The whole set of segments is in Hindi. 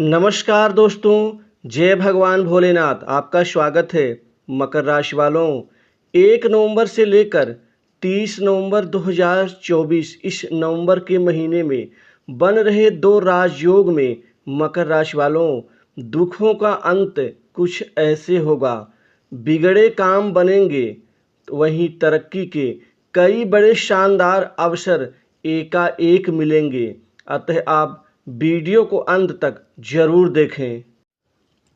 नमस्कार दोस्तों, जय भगवान भोलेनाथ। आपका स्वागत है। मकर राशि वालों, 1 नवंबर से लेकर 30 नवंबर 2024 इस नवंबर के महीने में बन रहे दो राजयोग में मकर राशि वालों, दुखों का अंत कुछ ऐसे होगा। बिगड़े काम बनेंगे, वहीं तरक्की के कई बड़े शानदार अवसर एकाएक मिलेंगे। अतः आप वीडियो को अंत तक जरूर देखें।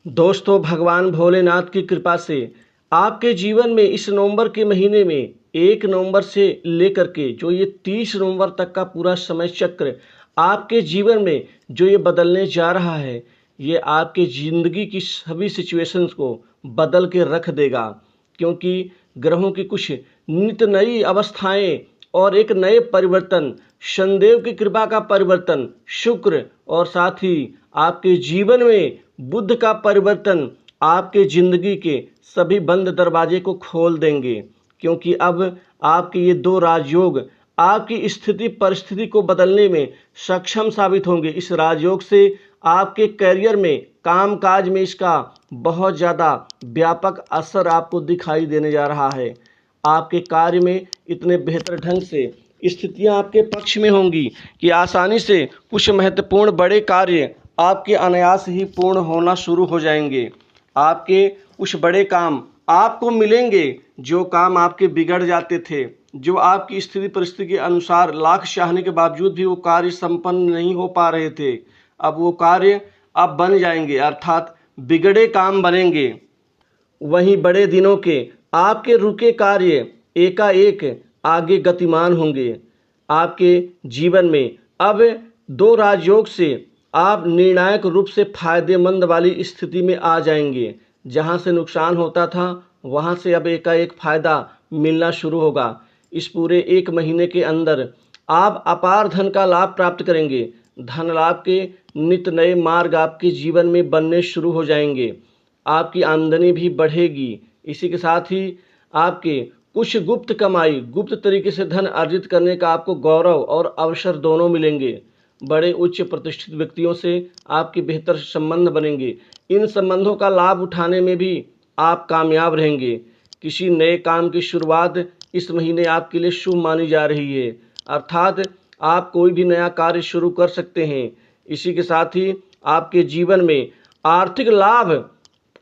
दोस्तों, भगवान भोलेनाथ की कृपा से आपके जीवन में इस नवंबर के महीने में 1 नवंबर से लेकर के जो ये 30 नवंबर तक का पूरा समय चक्र आपके जीवन में जो ये बदलने जा रहा है, ये आपके ज़िंदगी की सभी सिचुएशंस को बदल के रख देगा। क्योंकि ग्रहों की कुछ नित नई अवस्थाएं और एक नए परिवर्तन, शनिदेव की कृपा का परिवर्तन, शुक्र और साथ ही आपके जीवन में बुध का परिवर्तन आपके ज़िंदगी के सभी बंद दरवाजे को खोल देंगे। क्योंकि अब आपके ये दो राजयोग आपकी स्थिति परिस्थिति को बदलने में सक्षम साबित होंगे। इस राजयोग से आपके करियर में, कामकाज में इसका बहुत ज़्यादा व्यापक असर आपको दिखाई देने जा रहा है। आपके कार्य में इतने बेहतर ढंग से स्थितियां आपके पक्ष में होंगी कि आसानी से कुछ महत्वपूर्ण बड़े कार्य आपके अनायास ही पूर्ण होना शुरू हो जाएंगे। आपके कुछ बड़े काम आपको मिलेंगे, जो काम आपके बिगड़ जाते थे, जो आपकी स्थिति परिस्थिति के अनुसार लाख चाहने के बावजूद भी वो कार्य संपन्न नहीं हो पा रहे थे, अब वो कार्य अब बन जाएंगे, अर्थात बिगड़े काम बनेंगे। वहीं बड़े दिनों के आपके रुके कार्य एकाएक आगे गतिमान होंगे। आपके जीवन में अब दो राजयोग से आप निर्णायक रूप से फायदेमंद वाली स्थिति में आ जाएंगे। जहां से नुकसान होता था, वहां से अब एकाएक फायदा मिलना शुरू होगा। इस पूरे 1 महीने के अंदर आप अपार धन का लाभ प्राप्त करेंगे। धन लाभ के नित नए मार्ग आपके जीवन में बनने शुरू हो जाएंगे। आपकी आमदनी भी बढ़ेगी। इसी के साथ ही आपके कुछ गुप्त कमाई, गुप्त तरीके से धन अर्जित करने का आपको गौरव और अवसर दोनों मिलेंगे। बड़े उच्च प्रतिष्ठित व्यक्तियों से आपके बेहतर संबंध बनेंगे। इन संबंधों का लाभ उठाने में भी आप कामयाब रहेंगे। किसी नए काम की शुरुआत इस महीने आपके लिए शुभ मानी जा रही है, अर्थात आप कोई भी नया कार्य शुरू कर सकते हैं। इसी के साथ ही आपके जीवन में आर्थिक लाभ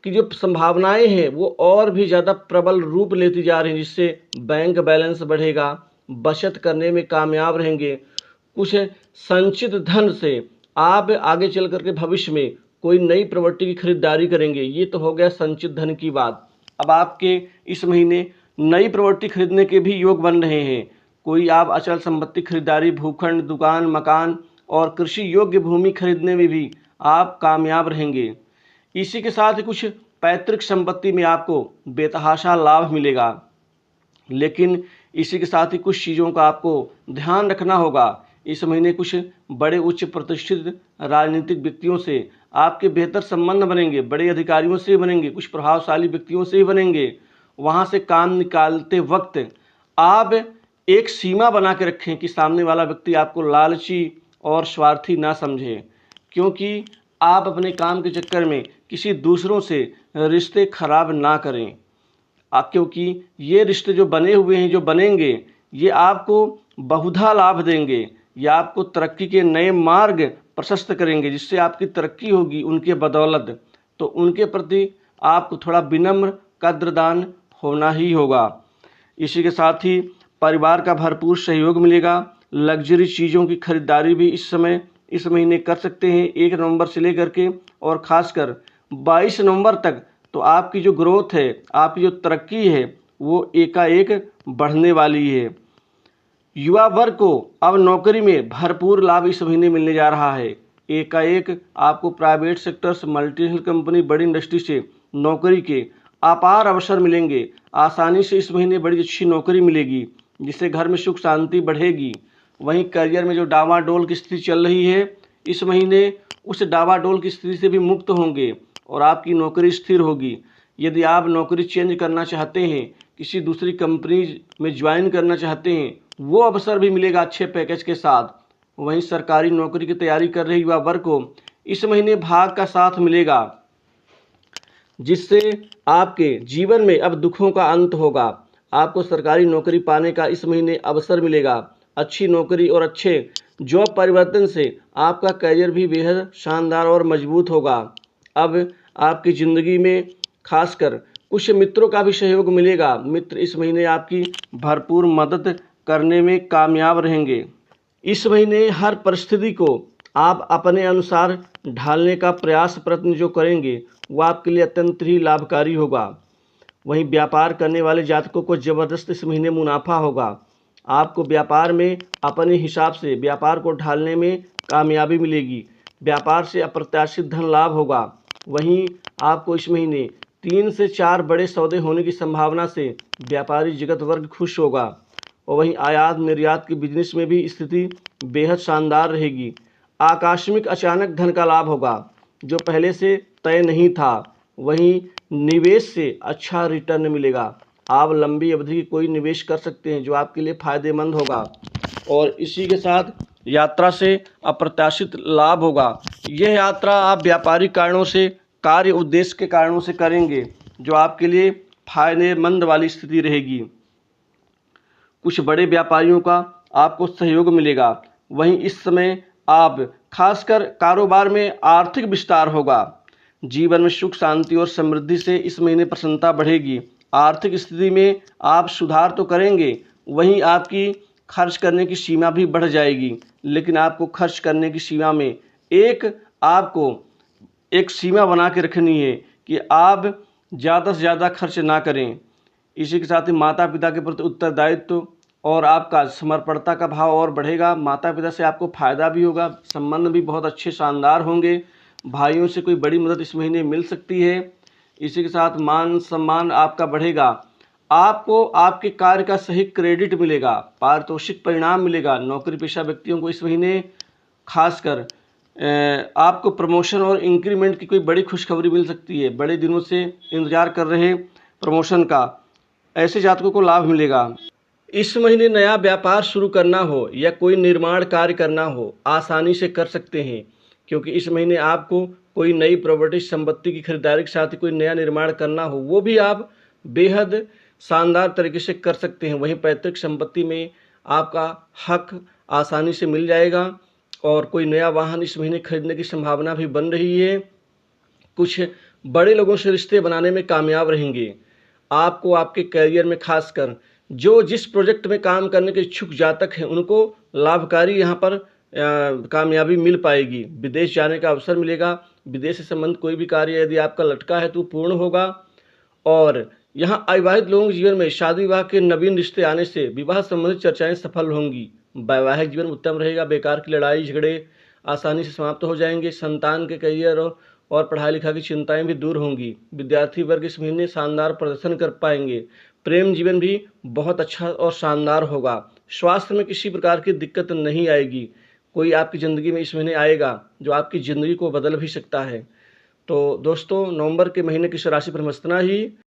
की जो संभावनाएं हैं वो और भी ज़्यादा प्रबल रूप लेती जा रही हैं, जिससे बैंक बैलेंस बढ़ेगा, बचत करने में कामयाब रहेंगे। कुछ संचित धन से आप आगे चल कर के भविष्य में कोई नई प्रॉपर्टी की खरीदारी करेंगे। ये तो हो गया संचित धन की बात। अब आपके इस महीने नई प्रॉपर्टी खरीदने के भी योग बन रहे हैं। कोई आप अचल संपत्ति खरीदारी, भूखंड, दुकान, मकान और कृषि योग्य भूमि खरीदने में भी आप कामयाब रहेंगे। इसी के साथ ही कुछ पैतृक संपत्ति में आपको बेतहाशा लाभ मिलेगा। लेकिन इसी के साथ ही कुछ चीज़ों का आपको ध्यान रखना होगा। इस महीने कुछ बड़े उच्च प्रतिष्ठित राजनीतिक व्यक्तियों से आपके बेहतर संबंध बनेंगे, बड़े अधिकारियों से बनेंगे, कुछ प्रभावशाली व्यक्तियों से ही बनेंगे। वहाँ से काम निकालते वक्त आप एक सीमा बना के रखें कि सामने वाला व्यक्ति आपको लालची और स्वार्थी ना समझे। क्योंकि आप अपने काम के चक्कर में किसी दूसरों से रिश्ते खराब ना करें। क्योंकि ये रिश्ते जो बने हुए हैं, जो बनेंगे, ये आपको बहुधा लाभ देंगे। ये आपको तरक्की के नए मार्ग प्रशस्त करेंगे, जिससे आपकी तरक्की होगी उनके बदौलत। तो उनके प्रति आपको थोड़ा विनम्र, कद्रदान होना ही होगा। इसी के साथ ही परिवार का भरपूर सहयोग मिलेगा। लग्जरी चीज़ों की खरीदारी भी इस महीने कर सकते हैं, 1 नवंबर से लेकर के और ख़ासकर 22 नवंबर तक। तो आपकी जो ग्रोथ है, आपकी जो तरक्की है, वो एकाएक बढ़ने वाली है। युवा वर्ग को अब नौकरी में भरपूर लाभ इस महीने मिलने जा रहा है। एकाएक आपको प्राइवेट सेक्टर से, मल्टीनेशनल कंपनी, बड़ी इंडस्ट्री से नौकरी के अपार अवसर मिलेंगे। आसानी से इस महीने बड़ी अच्छी नौकरी मिलेगी, जिससे घर में सुख शांति बढ़ेगी। वहीं करियर में जो डावाडोल की स्थिति चल रही है, इस महीने उस डावाडोल की स्थिति से भी मुक्त होंगे और आपकी नौकरी स्थिर होगी। यदि आप नौकरी चेंज करना चाहते हैं, किसी दूसरी कंपनी में ज्वाइन करना चाहते हैं, वो अवसर भी मिलेगा अच्छे पैकेज के साथ। वहीं सरकारी नौकरी की तैयारी कर रहे युवा वर्ग को इस महीने भाग का साथ मिलेगा, जिससे आपके जीवन में अब दुखों का अंत होगा। आपको सरकारी नौकरी पाने का इस महीने अवसर मिलेगा। अच्छी नौकरी और अच्छे जॉब परिवर्तन से आपका करियर भी बेहद शानदार और मजबूत होगा। अब आपकी ज़िंदगी में खासकर कुछ मित्रों का भी सहयोग मिलेगा। मित्र इस महीने आपकी भरपूर मदद करने में कामयाब रहेंगे। इस महीने हर परिस्थिति को आप अपने अनुसार ढालने का प्रयत्न जो करेंगे वो आपके लिए अत्यंत ही लाभकारी होगा। वहीं व्यापार करने वाले जातकों को ज़बरदस्त इस महीने मुनाफा होगा। आपको व्यापार में अपने हिसाब से व्यापार को ढालने में कामयाबी मिलेगी। व्यापार से अप्रत्याशित धन लाभ होगा। वहीं आपको इस महीने 3 से 4 बड़े सौदे होने की संभावना से व्यापारी जगत वर्ग खुश होगा। और वहीं आयात निर्यात के बिजनेस में भी स्थिति बेहद शानदार रहेगी। आकस्मिक अचानक धन का लाभ होगा जो पहले से तय नहीं था। वहीं निवेश से अच्छा रिटर्न मिलेगा। आप लंबी अवधि की कोई निवेश कर सकते हैं जो आपके लिए फायदेमंद होगा। और इसी के साथ यात्रा से अप्रत्याशित लाभ होगा। यह यात्रा आप व्यापारिक कारणों से, कार्य उद्देश्य के कारणों से करेंगे जो आपके लिए फायदेमंद वाली स्थिति रहेगी। कुछ बड़े व्यापारियों का आपको सहयोग मिलेगा। वहीं इस समय आप खासकर कारोबार में आर्थिक विस्तार होगा। जीवन में सुख शांति और समृद्धि से इस महीने प्रसन्नता बढ़ेगी। आर्थिक स्थिति में आप सुधार तो करेंगे, वहीं आपकी खर्च करने की सीमा भी बढ़ जाएगी। लेकिन आपको खर्च करने की सीमा में आपको एक सीमा बना के रखनी है कि आप ज़्यादा से ज़्यादा खर्च ना करें। इसी के साथ ही माता पिता के प्रति उत्तरदायित्व और आपका समर्पणता का भाव और बढ़ेगा। माता पिता से आपको फ़ायदा भी होगा, संबंध भी बहुत अच्छे शानदार होंगे। भाइयों से कोई बड़ी मदद इस महीने मिल सकती है। इसी के साथ मान सम्मान आपका बढ़ेगा। आपको आपके कार्य का सही क्रेडिट मिलेगा, पारितोषिक परिणाम मिलेगा। नौकरी पेशा व्यक्तियों को इस महीने खासकर आपको प्रमोशन और इंक्रीमेंट की कोई बड़ी खुशखबरी मिल सकती है। बड़े दिनों से इंतजार कर रहे प्रमोशन का ऐसे जातकों को लाभ मिलेगा। इस महीने नया व्यापार शुरू करना हो या कोई निर्माण कार्य करना हो आसानी से कर सकते हैं, क्योंकि इस महीने आपको कोई नई प्रॉपर्टी संपत्ति की खरीदारी के साथ ही कोई नया निर्माण करना हो वो भी आप बेहद शानदार तरीके से कर सकते हैं। वहीं पैतृक संपत्ति में आपका हक आसानी से मिल जाएगा और कोई नया वाहन इस महीने खरीदने की संभावना भी बन रही है। कुछ बड़े लोगों से रिश्ते बनाने में कामयाब रहेंगे। आपको आपके करियर में खासकर जो जिस प्रोजेक्ट में काम करने के इच्छुक जातक हैं उनको लाभकारी यहाँ पर कामयाबी मिल पाएगी। विदेश जाने का अवसर मिलेगा। विदेश से संबंधित कोई भी कार्य यदि आपका लटका है तो पूर्ण होगा। और यहाँ अविवाहित लोगों के जीवन में शादी विवाह के नवीन रिश्ते आने से विवाह संबंधित चर्चाएं सफल होंगी। वैवाहिक जीवन उत्तम रहेगा। बेकार की लड़ाई झगड़े आसानी से समाप्त हो जाएंगे। संतान के करियर और पढ़ाई लिखाई की चिंताएं भी दूर होंगी। विद्यार्थी वर्ग इस महीने शानदार प्रदर्शन कर पाएंगे। प्रेम जीवन भी बहुत अच्छा और शानदार होगा। स्वास्थ्य में किसी प्रकार की दिक्कत नहीं आएगी। कोई आपकी ज़िंदगी में इस महीने आएगा जो आपकी ज़िंदगी को बदल भी सकता है। तो दोस्तों, नवंबर के महीने की राशि पर इतना ही।